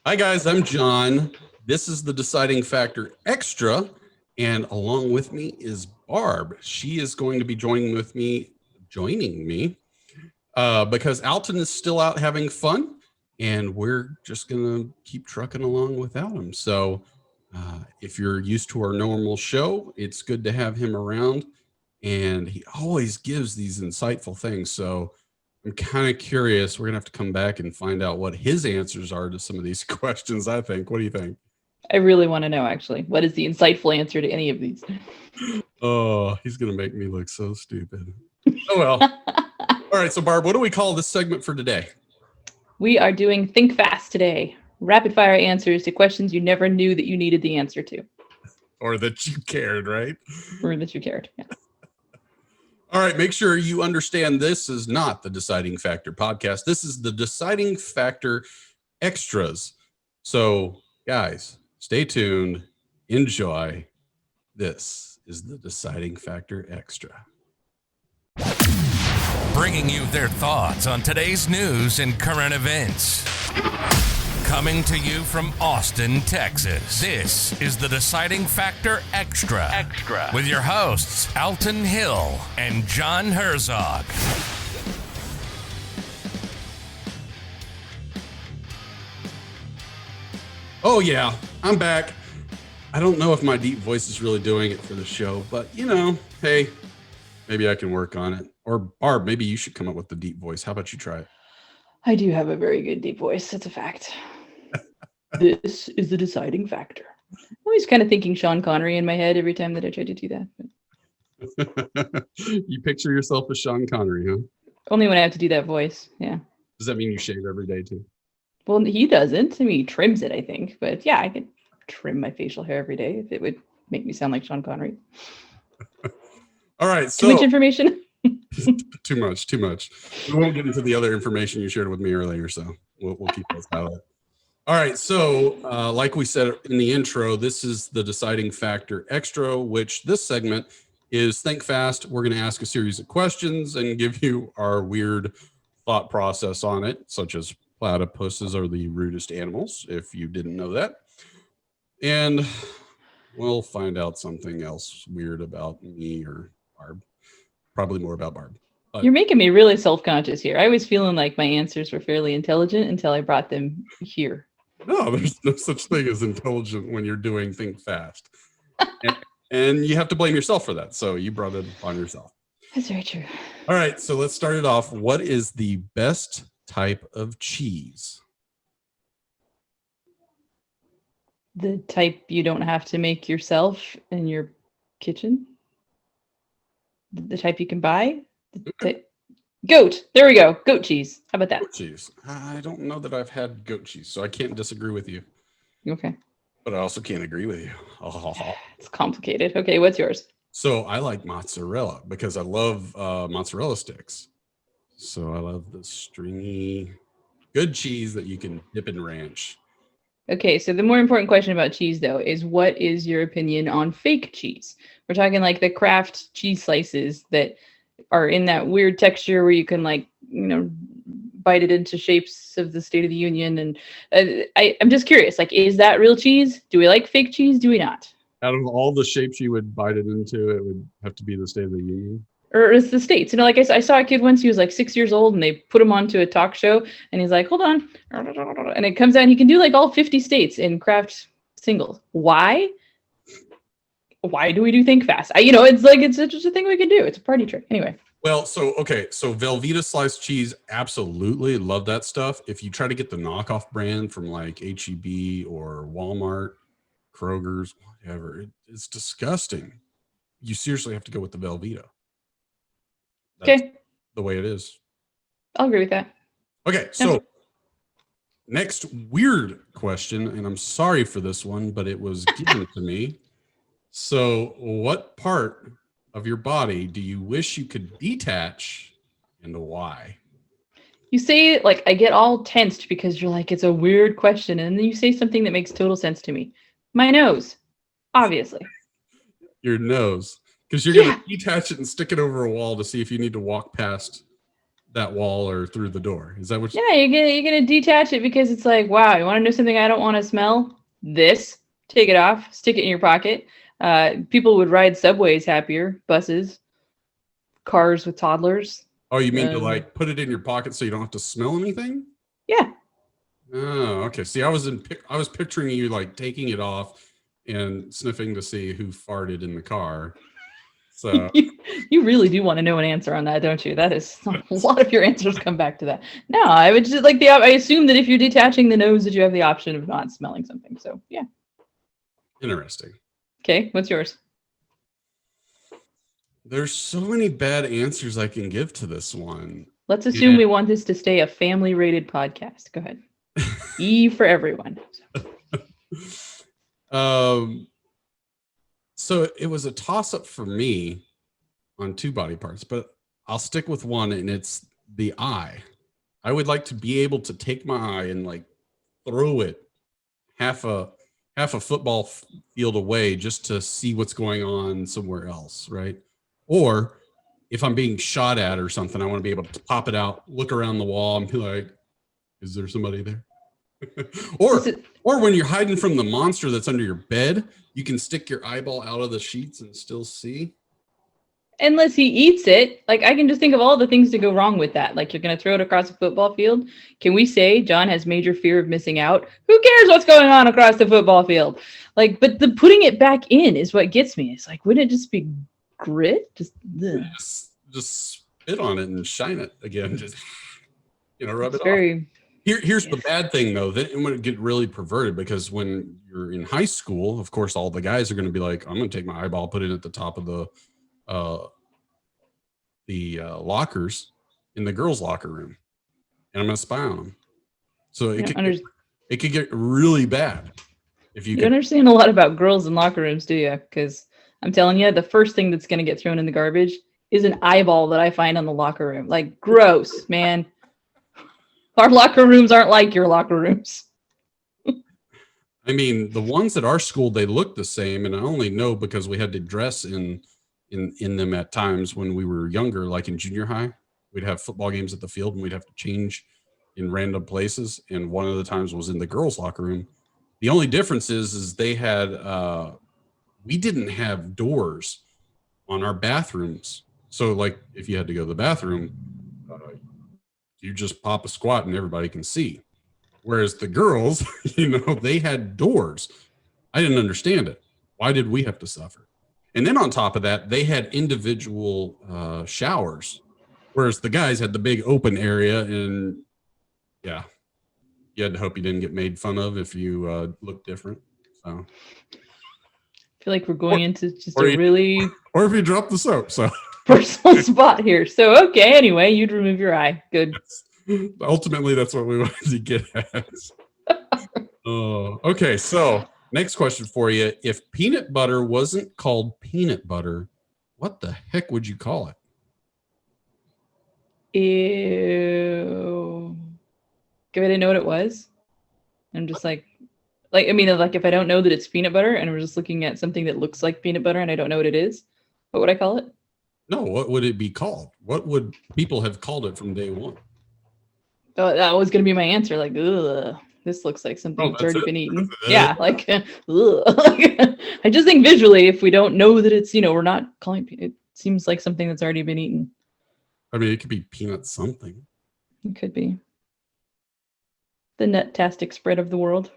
Hi, guys. I'm John. This is the Deciding Factor Extra. And along with me is Barb. She is going to be joining me, because Alton is still out having fun. And we're just going to keep trucking along without him. So if you're used to our normal show, it's good to have him around. And he always gives these insightful things. So I'm kind of curious. We're going to have to come back and find out what his answers are to some of these questions, I think. What do you think? I really want to know, actually. What is the insightful answer to any of these? Oh, he's going to make me look so stupid. Oh, well. All right. So, Barb, what do we call this segment for today? We are doing ThinkFast today. Rapid fire answers to questions you never knew that you needed the answer to. Or that you cared, right? Or that you cared. Yeah. All right. Make sure you understand this is not the Deciding Factor podcast. This is the Deciding Factor Extras. So, guys, stay tuned. Enjoy. This is the Deciding Factor Extra. Bringing you their thoughts on today's news and current events. Coming to you from Austin, Texas, this is the Deciding Factor Extra. With your hosts, Alton Hill and John Herzog. Oh, yeah, I'm back. I don't know if my deep voice is really doing it for the show, but hey, maybe I can work on it. Or Barb, maybe you should come up with the deep voice. How about you try it? I do have a very good deep voice. It's a fact. This is the deciding factor. I'm always kind of thinking Sean Connery in my head every time that I try to do that. You picture yourself as Sean Connery, huh? Only when I have to do that voice, yeah. Does that mean you shave every day too? Well, he doesn't. I mean, he trims it, I think. But yeah, I could trim my facial hair every day if it would make me sound like Sean Connery. All right. So too much information? Too much. We won't get into the other information you shared with me earlier, so we'll keep those out. All right. So like we said in the intro, this is the Deciding Factor Extra, which this segment is Think Fast. We're going to ask a series of questions and give you our weird thought process on it, such as platypuses are the rudest animals, if you didn't know that. And we'll find out something else weird about me or Barb. Probably more about Barb. But you're making me really self-conscious here. I was feeling like my answers were fairly intelligent until I brought them here. No, there's no such thing as intelligent when you're doing Think Fast. and you have to blame yourself for that. So you brought it on yourself. That's very true. All right. So let's start it off. What is the best type of cheese? The type you don't have to make yourself in your kitchen? The type you can buy? Goat. There we go. Goat cheese. How about that? Goat cheese. I don't know that I've had goat cheese, so I can't disagree with you. Okay. But I also can't agree with you. It's complicated. Okay, what's yours? So I like mozzarella because I love mozzarella sticks. So I love the stringy, good cheese that you can dip in ranch. Okay, so the more important question about cheese, though, is what is your opinion on fake cheese? We're talking like the Kraft cheese slices that are in that weird texture where you can bite it into shapes of the State of the Union. And I'm just curious, is that real cheese? Do we like fake cheese? Do we not? Out of all the shapes you would bite it into, it would have to be the State of the Union. Or it's the States. I saw a kid once, he was like 6 years old, and they put him onto a talk show, and he's like, hold on. And it comes out, and he can do all 50 states in Kraft singles. Why? Why do we do Think Fast? It's just a thing we can do. It's a party trick. Anyway. Well, so Velveeta sliced cheese, absolutely love that stuff. If you try to get the knockoff brand from like H-E-B or Walmart, Kroger's, whatever, it's disgusting. You seriously have to go with the Velveeta. That's the way it is. I'll agree with that. Okay, so next weird question, and I'm sorry for this one, but it was given to me. So what part of your body do you wish you could detach, and why? You say I get all tensed because you're like, it's a weird question, and then you say something that makes total sense to me. My nose, obviously. Your nose. Because you're going to detach it and stick it over a wall to see if you need to walk past that wall or through the door. Is that what? Yeah, you're gonna detach it because it's like, wow, you want to know something I don't want to smell? This. Take it off, stick it in your pocket. People would ride subways happier, buses, cars with toddlers. Oh, you mean to like put it in your pocket so you don't have to smell anything? Yeah. Oh, okay. See, I was picturing you like taking it off and sniffing to see who farted in the car. So you really do want to know an answer on that, don't you? That is a lot of your answers come back to that. No, I would just like I assume that if you're detaching the nose, that you have the option of not smelling something. So yeah. Interesting. Okay, what's yours? There's so many bad answers I can give to this one. Let's assume we want this to stay a family-rated podcast. Go ahead. E for everyone. So it was a toss-up for me on two body parts, but I'll stick with one, and it's the eye. I would like to be able to take my eye and like throw it half a football field away just to see what's going on somewhere else, right? Or if I'm being shot at or something, I want to be able to pop it out, look around the wall, and be like, "Is there somebody there?" or when you're hiding from the monster that's under your bed, you can stick your eyeball out of the sheets and still see. Unless he eats it. Like, I can just think of all the things to go wrong with that. Like, you're going to throw it across a football field. Can we say John has major fear of missing out? Who cares what's going on across the football field? Like, but the putting it back in is what gets me. It's like, wouldn't it just be grit? Just spit on it and shine it again. Just, rub it off. Here's the bad thing, though, that it would get really perverted, because when you're in high school, of course, all the guys are going to be like, I'm going to take my eyeball, put it at the top of the lockers in the girls' locker room, and I'm going to spy on them. So it could get really bad. If you don't understand a lot about girls in locker rooms, do you? Because I'm telling you, the first thing that's going to get thrown in the garbage is an eyeball that I find on the locker room. Like, gross, man. Our locker rooms aren't like your locker rooms. I mean, the ones at our school, they look the same, and I only know because we had to dress in them at times when we were younger, like in junior high. We'd have football games at the field, and we'd have to change in random places, and one of the times was in the girls' locker room. The only difference is they had we didn't have doors on our bathrooms, so like if you had to go to the bathroom, you just pop a squat and everybody can see. Whereas the girls, they had doors. I didn't understand it. Why did we have to suffer? And then on top of that, they had individual showers, whereas the guys had the big open area. And yeah, you had to hope you didn't get made fun of if you looked different. So I feel like we're going into just or if you drop the soap. So personal spot here. So, okay, anyway, you'd remove your eye. Good. Ultimately, that's what we wanted to get at. Okay, so next question for you. If peanut butter wasn't called peanut butter, what the heck would you call it? Ew. If I didn't know what it was, I'm just like if I don't know that it's peanut butter and we're just looking at something that looks like peanut butter and I don't know what it is, what would I call it? No, what would it be called? What would people have called it from day one? Oh, that was going to be my answer. Like, ugh, this looks like something that's already been eaten. Yeah, like, ugh. I just think visually, if we don't know that it's, we're not calling it, seems like something that's already been eaten. I mean, it could be peanut something. It could be. The nut-tastic spread of the world.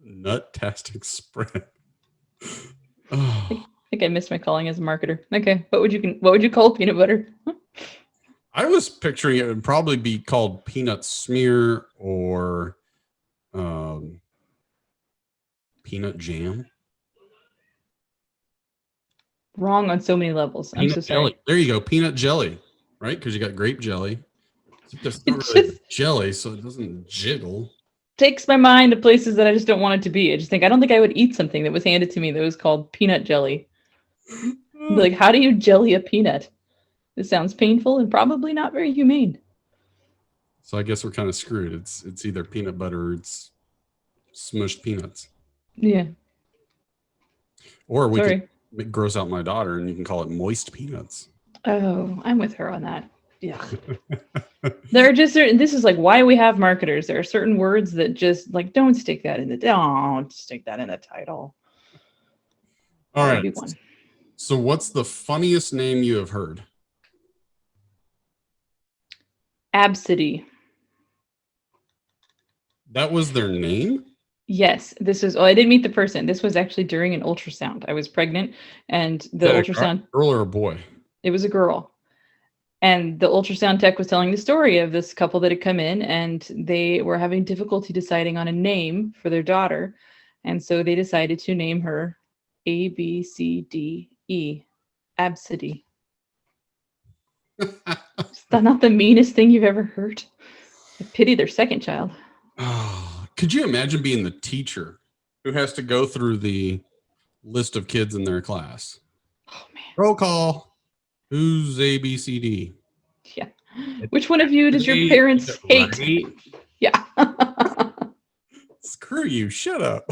Nut-tastic spread. I think I missed my calling as a marketer. Okay, what would you call peanut butter? I was picturing it would probably be called peanut smear or peanut jam. Wrong on so many levels. Peanut I'm so jelly. sorry. There you go, peanut jelly, right? Because you got grape jelly. There's not really jelly, so it doesn't jiggle. Takes my mind to places that I just don't want it to be. I don't think I would eat something that was handed to me that was called peanut jelly. Like, how do you jelly a peanut? This sounds painful and probably not very humane. So I guess we're kind of screwed. It's either peanut butter or it's smushed peanuts. Yeah. Or we could gross out my daughter and you can call it moist peanuts. Oh, I'm with her on that. Yeah. There are just certain, this is like why we have marketers. There are certain words that just like, don't stick that in the title. All That would right. be one. So what's the funniest name you have heard? Absidy. That was their name? Yes, this was, I didn't meet the person. This was actually during an ultrasound. I was pregnant and the ultrasound, Girl or a boy? it was a girl. And the ultrasound tech was telling the story of this couple that had come in and they were having difficulty deciding on a name for their daughter. And so they decided to name her ABCDE, Absidy. Is that not the meanest thing you've ever heard? I pity their second child. Oh, could you imagine being the teacher who has to go through the list of kids in their class? Oh, man. Roll call. Who's ABCD? Yeah. Which one of you did your parents hate? Right? Yeah. Screw you. Shut up.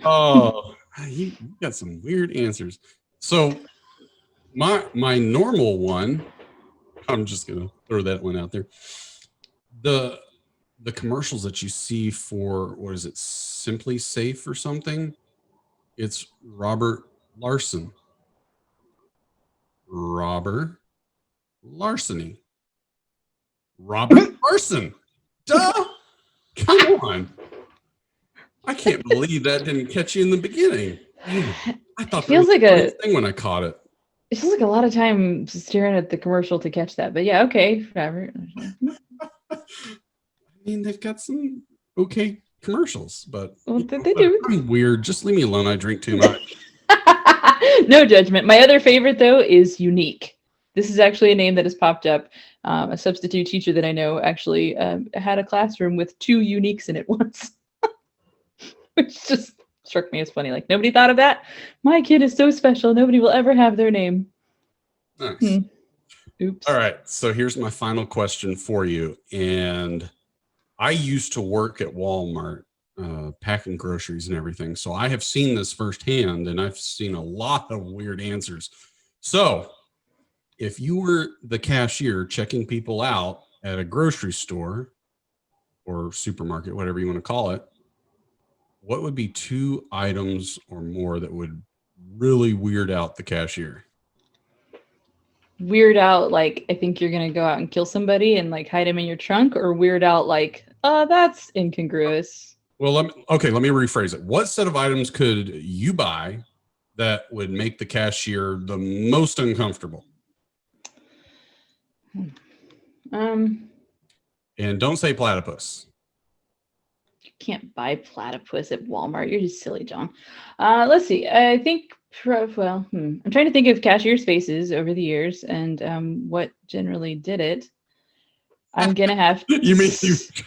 Oh, you got some weird answers. So my normal one, I'm just gonna throw that one out there. The commercials that you see for, what is it, Simply Safe or something? It's Robert Larson. Robert Larceny. Robert Larson. Duh. Come on. I can't believe that didn't catch you in the beginning. Man, I thought that Feels was like the a funniest thing when I caught it. It feels like a lot of time staring at the commercial to catch that. But yeah, okay, Robert. I mean, they've got some okay commercials, but Well, they do. I'm weird. Just leave me alone. I drink too much. No judgment. My other favorite though is Unique. This is actually a name that has popped up. A substitute teacher that I know actually had a classroom with 2 Uniques in it once, which just struck me as funny. Like, nobody thought of that. My kid is so special. Nobody will ever have their name. Nice. Oops. All right. So here's my final question for you. And I used to work at Walmart, packing groceries and everything. So I have seen this firsthand and I've seen a lot of weird answers. So if you were the cashier checking people out at a grocery store or supermarket, whatever you want to call it, what would be 2 items or more that would really weird out the cashier? Weird out, like, I think you're going to go out and kill somebody and like hide him in your trunk, or weird out, like, that's incongruous. Well, let me rephrase it. What set of items could you buy that would make the cashier the most uncomfortable? And don't say platypus. You can't buy platypus at Walmart. You're just silly, John. Let's see. I think, I'm trying to think of cashier spaces over the years and what generally did it. I'm gonna have. You mean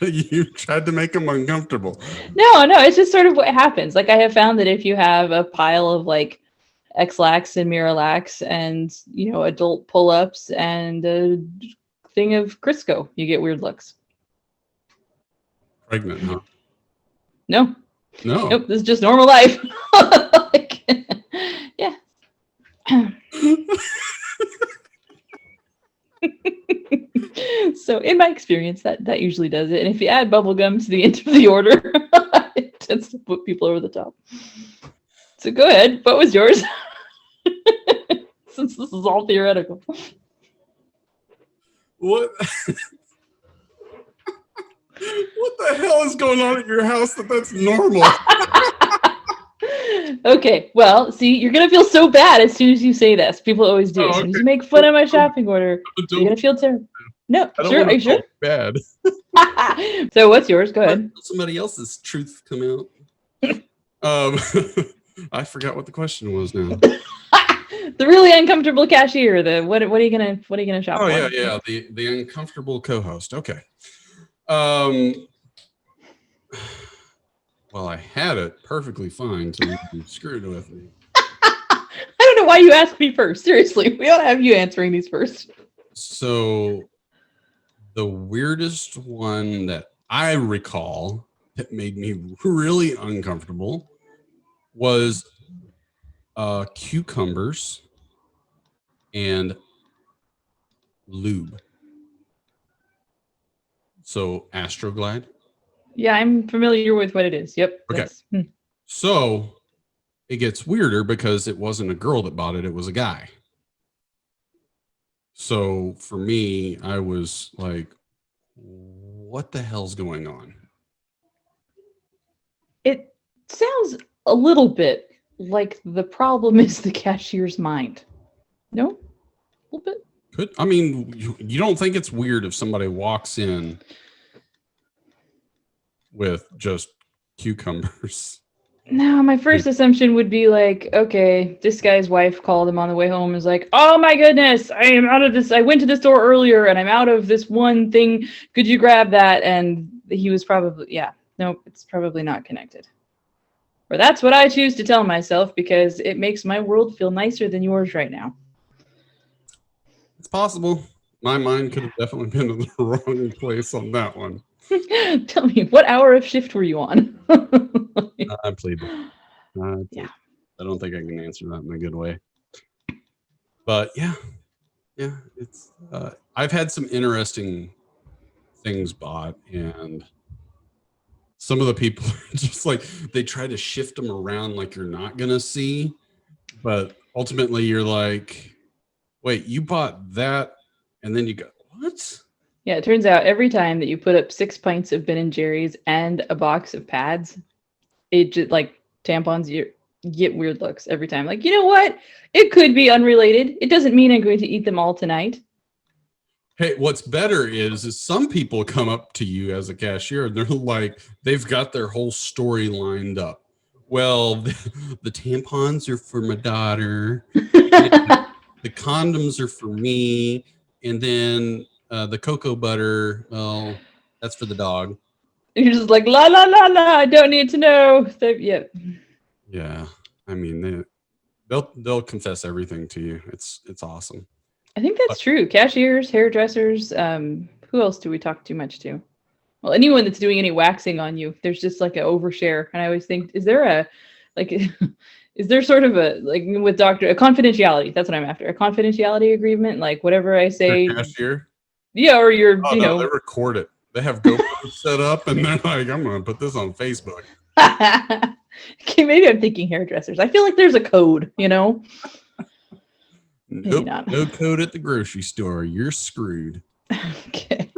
you tried to make them uncomfortable? No, it's just sort of what happens. Like, I have found that if you have a pile of like X-Lax and Miralax and, you know, adult pull-ups and a thing of Crisco, you get weird looks. Pregnant, huh? No. No. Nope, this is just normal life. Like, yeah. So in my experience, that usually does it. And if you add bubble gum to the end of the order, it tends to put people over the top. So go ahead. What was yours? Since this is all theoretical. What? What the hell is going on at your house that's normal? Okay, well, see, you're gonna feel so bad as soon as you say this. People always do. Oh, As soon as okay. you make fun of my shopping order, you're gonna feel terrible. No, sure. Are you sure? Bad. So what's yours? Go ahead. Somebody else's truth come out. I forgot what the question was now. The really uncomfortable cashier. What are you gonna shop for? Oh yeah. The uncomfortable co-host. Okay. Well, I had it perfectly fine, so you screwed with me. I don't know why you asked me first. Seriously, we ought to have you answering these first. So, the weirdest one that I recall that made me really uncomfortable was cucumbers and lube. So Astroglide. Yeah, I'm familiar with what it is. Yep. Okay. So it gets weirder because it wasn't a girl that bought it. It was a guy. So for me, I was like, what the hell's going on? It sounds a little bit like the problem is the cashier's mind. No? A little bit? Could, I mean, you don't think it's weird if somebody walks in with just cucumbers? No, my first assumption would be like, okay, this guy's wife called him on the way home and was like, oh my goodness, I am out of this. I went to the store earlier and I'm out of this one thing. Could you grab that? And he was probably, yeah, no, it's probably not connected. Or that's what I choose to tell myself because it makes my world feel nicer than yours right now. It's possible. My mind could have definitely been in the wrong place on that one. Tell me, what hour of shift were you on? I plead. Yeah. I don't think I can answer that in a good way. But yeah, it's. I've had some interesting things bought, and some of the people are just like they try to shift them around like you're not gonna see, but ultimately you're like, wait, you bought that, and then you go, what? Yeah, it turns out every time that you put up 6 pints of Ben & Jerry's and a box of pads, it just like tampons, you get weird looks every time. Like, you know what? It could be unrelated. It doesn't mean I'm going to eat them all tonight. Hey, what's better is some people come up to you as a cashier and they're like, they've got their whole story lined up. Well, the tampons are for my daughter. The condoms are for me. And then the cocoa butter, well, that's for the dog. And you're just like, la, la, la, la, I don't need to know. Yep. Yeah. I mean, they'll confess everything to you. It's awesome. I think that's true. Cashiers, hairdressers, who else do we talk too much to? Well, anyone that's doing any waxing on you, there's just like an overshare. And I always think, is there sort of a, like with a confidentiality? That's what I'm after. A confidentiality agreement, like whatever I say. Your cashier? Yeah, or you're, they record it. They have GoPro set up and they're like, I'm going to put this on Facebook. Okay, maybe I'm thinking hairdressers. I feel like there's a code, Nope, no code at the grocery store. You're screwed. Okay.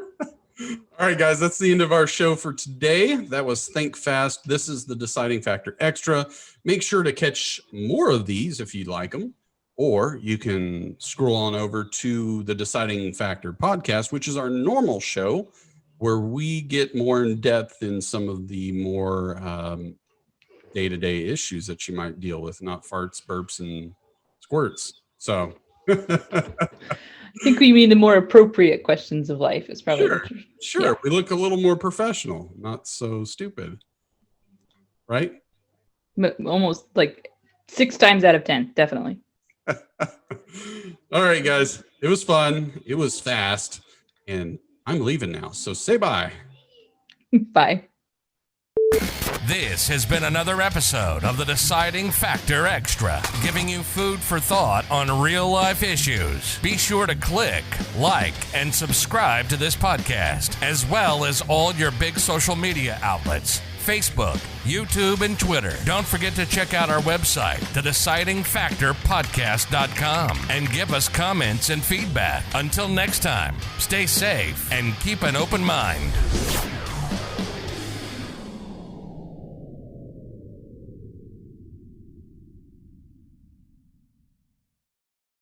All right, guys, that's the end of our show for today. That was ThinkFast. This is the Deciding Factor Extra. Make sure to catch more of these if you'd like them, or you can scroll on over to the Deciding Factor podcast, which is our normal show where we get more in depth in some of the more day-to-day issues that you might deal with, not farts, burps, and squirts. So I think we mean the more appropriate questions of life is probably sure. Yeah. We look a little more professional, not so stupid, right? Almost like 6 times out of 10, definitely. All right, guys, it was fun. It was fast, and I'm leaving now. So say bye. Bye. This has been another episode of the Deciding Factor Extra, giving you food for thought on real-life issues. Be sure to click, like, and subscribe to this podcast, as well as all your big social media outlets, Facebook, YouTube, and Twitter. Don't forget to check out our website, thedecidingfactorpodcast.com, and give us comments and feedback. Until next time, stay safe and keep an open mind.